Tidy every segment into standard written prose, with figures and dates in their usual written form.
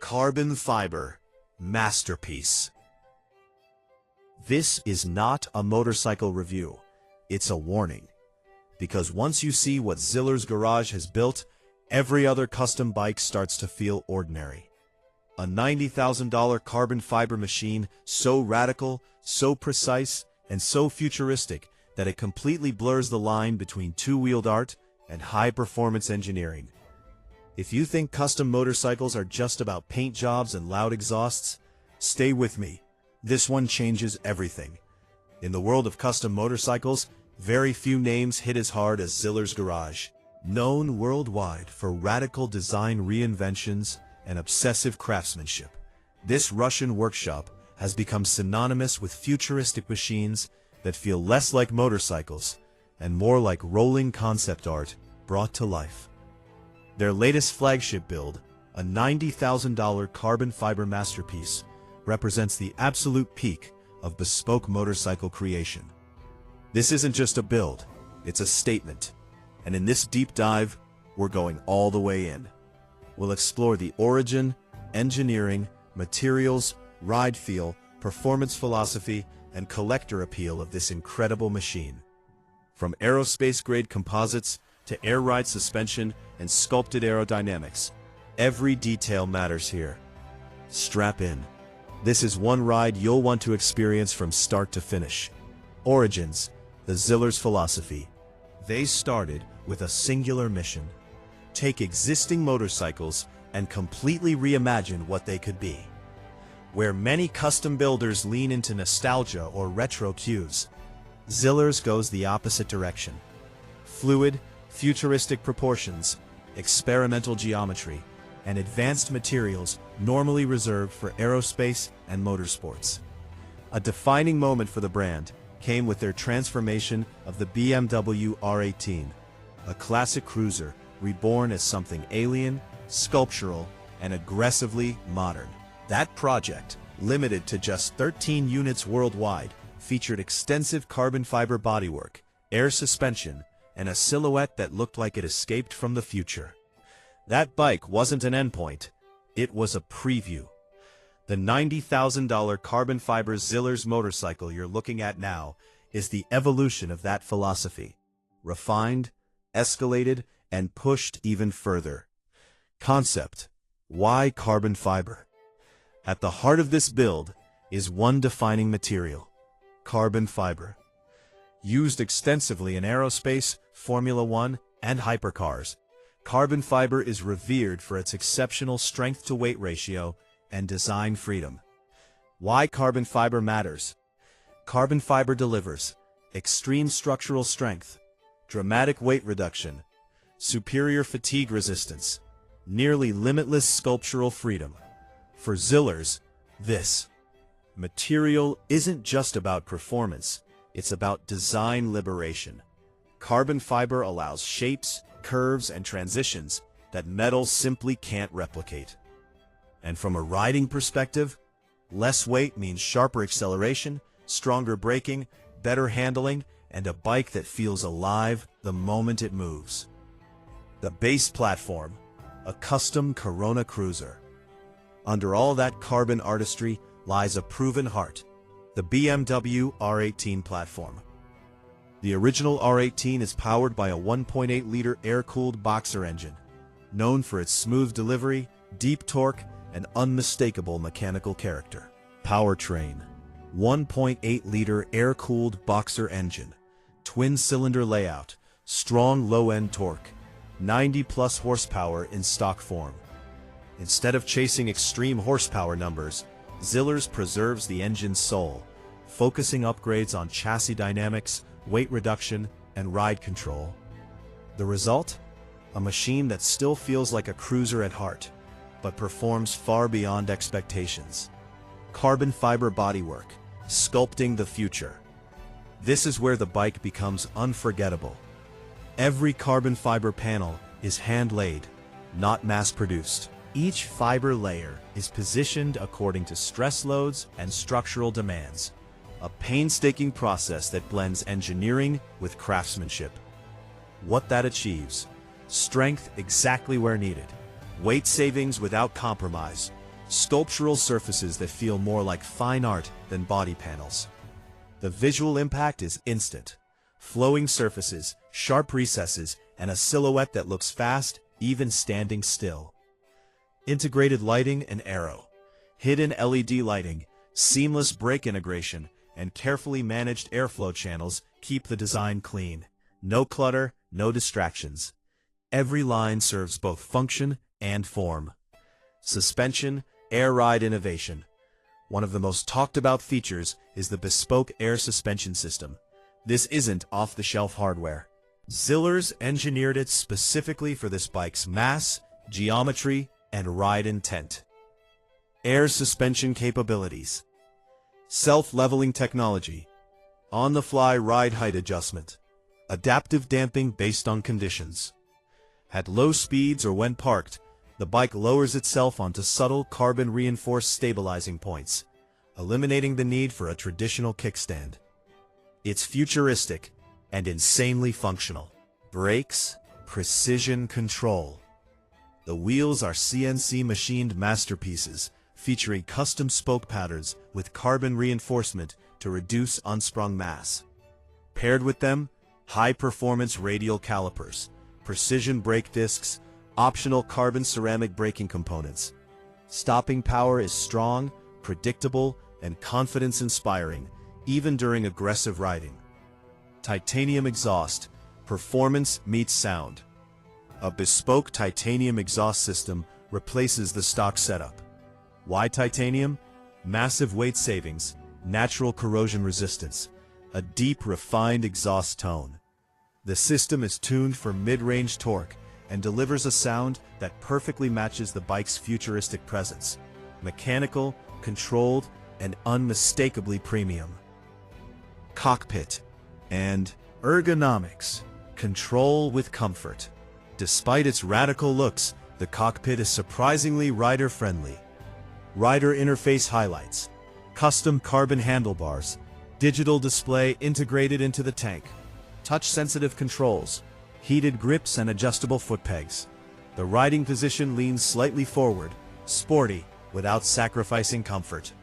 Carbon fiber masterpiece. This is not a motorcycle review. It's a warning. Because once you see what Zillers Garage has built, every other custom bike starts to feel ordinary. A $90,000 carbon fiber machine so radical, so precise, and so futuristic that it completely blurs the line between two-wheeled art and high-performance engineering. If you think custom motorcycles are just about paint jobs and loud exhausts, stay with me. This one changes everything. In the world of custom motorcycles, very few names hit as hard as Zillers Garage. Known worldwide for radical design reinventions and obsessive craftsmanship, this Russian workshop has become synonymous with futuristic machines that feel less like motorcycles and more like rolling concept art brought to life. Their latest flagship build, a $90,000 carbon fiber masterpiece, represents the absolute peak of bespoke motorcycle creation. This isn't just a build, it's a statement. And in this deep dive, we're going all the way in. We'll explore the origin, engineering, materials, ride feel, performance philosophy, and collector appeal of this incredible machine. From aerospace-grade composites to air ride suspension and sculpted aerodynamics, every detail matters here. Strap in. This is one ride you'll want to experience from start to finish. Origins, the Zillers philosophy. They started with a singular mission: take existing motorcycles and completely reimagine what they could be. Where many custom builders lean into nostalgia or retro cues, Zillers goes the opposite direction. Fluid, futuristic proportions, experimental geometry, and advanced materials normally reserved for aerospace and motorsports. A defining moment for the brand came with their transformation of the BMW R18, a classic cruiser reborn as something alien, sculptural, and aggressively modern. That project, limited to just 13 units worldwide, featured extensive carbon fiber bodywork, air suspension, and a silhouette that looked like it escaped from the future. That bike wasn't an endpoint, it was a preview. The $90,000 carbon fiber Zillers motorcycle you're looking at now is the evolution of that philosophy. Refined, escalated, and pushed even further. Concept: why carbon fiber? At the heart of this build is one defining material: carbon fiber. Used extensively in aerospace, Formula One, and hypercars, carbon fiber is revered for its exceptional strength-to-weight ratio and design freedom. Why carbon fiber matters? Carbon fiber delivers extreme structural strength, dramatic weight reduction, superior fatigue resistance, nearly limitless sculptural freedom. For Zillers, this material isn't just about performance, it's about design liberation. Carbon fiber allows shapes, curves, and transitions that metal simply can't replicate. And from a riding perspective, less weight means sharper acceleration, stronger braking, better handling, and a bike that feels alive the moment it moves. The base platform, a custom Corona cruiser. Under all that carbon artistry lies a proven heart: the BMW R18 platform. The original R18 is powered by a 1.8-liter air-cooled boxer engine, known for its smooth delivery, deep torque, and unmistakable mechanical character. Powertrain: 1.8-liter air-cooled boxer engine, twin-cylinder layout, strong low-end torque, 90-plus horsepower in stock form. Instead of chasing extreme horsepower numbers, Zillers preserves the engine's soul, focusing upgrades on chassis dynamics, weight reduction, and ride control. The result? A machine that still feels like a cruiser at heart, but performs far beyond expectations. Carbon fiber bodywork, sculpting the future. This is where the bike becomes unforgettable. Every carbon fiber panel is hand-laid, not mass-produced. Each fiber layer is positioned according to stress loads and structural demands, a painstaking process that blends engineering with craftsmanship. What that achieves: strength exactly where needed, weight savings without compromise, sculptural surfaces that feel more like fine art than body panels. The visual impact is instant. Flowing surfaces, sharp recesses, and a silhouette that looks fast, even standing still. Integrated lighting and aero. Hidden LED lighting, seamless brake integration, and carefully managed airflow channels keep the design clean. No clutter, no distractions. Every line serves both function and form. Suspension, air ride innovation. One of the most talked about features is the bespoke air suspension system. This isn't off-the-shelf hardware. Zillers engineered it specifically for this bike's mass, geometry, and ride intent. Air suspension capabilities. Self-leveling technology. On-the-fly ride height adjustment. Adaptive damping based on conditions. At low speeds or when parked, the bike lowers itself onto subtle carbon-reinforced stabilizing points, eliminating the need for a traditional kickstand. It's futuristic and insanely functional. Brakes, precision control. The wheels are CNC machined masterpieces, featuring custom spoke patterns with carbon reinforcement to reduce unsprung mass. Paired with them, high-performance radial calipers, precision brake discs, optional carbon ceramic braking components. Stopping power is strong, predictable, and confidence-inspiring, even during aggressive riding. Titanium exhaust. Performance meets sound. A bespoke titanium exhaust system replaces the stock setup. Why titanium? Massive weight savings, natural corrosion resistance, a deep, refined exhaust tone. The system is tuned for mid-range torque and delivers a sound that perfectly matches the bike's futuristic presence. Mechanical, controlled, and unmistakably premium. Cockpit and ergonomics. Control with comfort. Despite its radical looks, the cockpit is surprisingly rider-friendly. Rider interface highlights. Custom carbon handlebars. Digital display integrated into the tank. Touch-sensitive controls. Heated grips and adjustable foot pegs. The riding position leans slightly forward, sporty, without sacrificing comfort.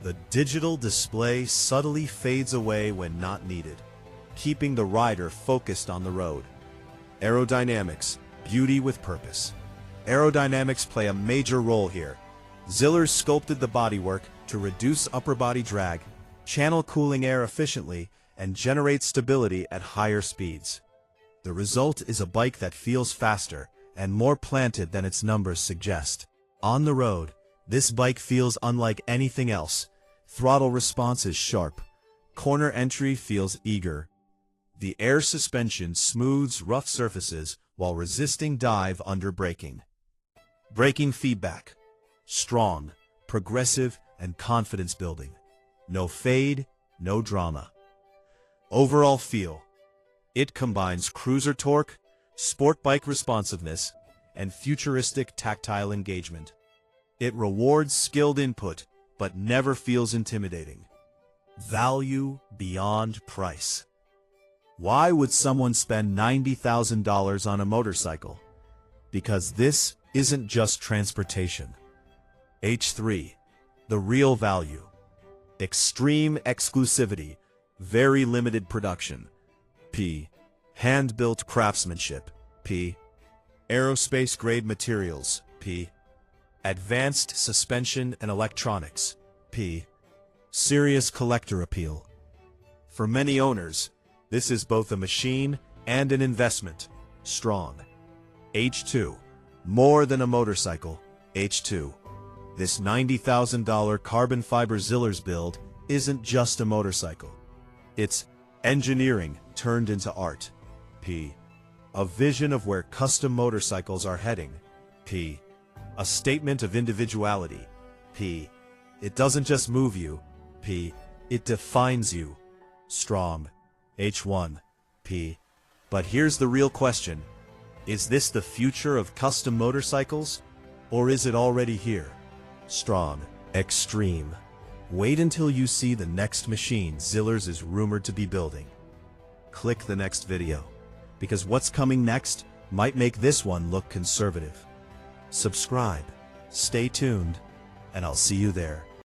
The digital display subtly fades away when not needed, keeping the rider focused on the road. Aerodynamics, beauty with purpose. Aerodynamics play a major role here. Zillers sculpted the bodywork to reduce upper body drag, channel cooling air efficiently, and generate stability at higher speeds. The result is a bike that feels faster and more planted than its numbers suggest. On the road, this bike feels unlike anything else. Throttle response is sharp. Corner entry feels eager. The air suspension smooths rough surfaces while resisting dive under braking. Braking feedback. Strong, progressive, and confidence-building. No fade, no drama. Overall feel. It combines cruiser torque, sport bike responsiveness, and futuristic tactile engagement. It rewards skilled input, but never feels intimidating. Value beyond price. Why would someone spend $90,000 on a motorcycle? Because this isn't just transportation. H3. The real value. Extreme exclusivity. Very limited production. P. Hand-built craftsmanship. P. Aerospace-grade materials. P. Advanced suspension and electronics. P. Serious collector appeal. For many owners, this is both a machine and an investment. Strong. H2. More than a motorcycle. H2. This $90,000 carbon fiber Zillers build isn't just a motorcycle. It's engineering turned into art. P. A vision of where custom motorcycles are heading. P. A statement of individuality. P. It doesn't just move you. P. It defines you. Strong. H1. P. But here's the real question. Is this the future of custom motorcycles? Or is it already here? Strong. Extreme. Wait until you see the next machine Zillers is rumored to be building. Click the next video, because what's coming next might make this one look conservative. Subscribe Stay tuned, and I'll see you there.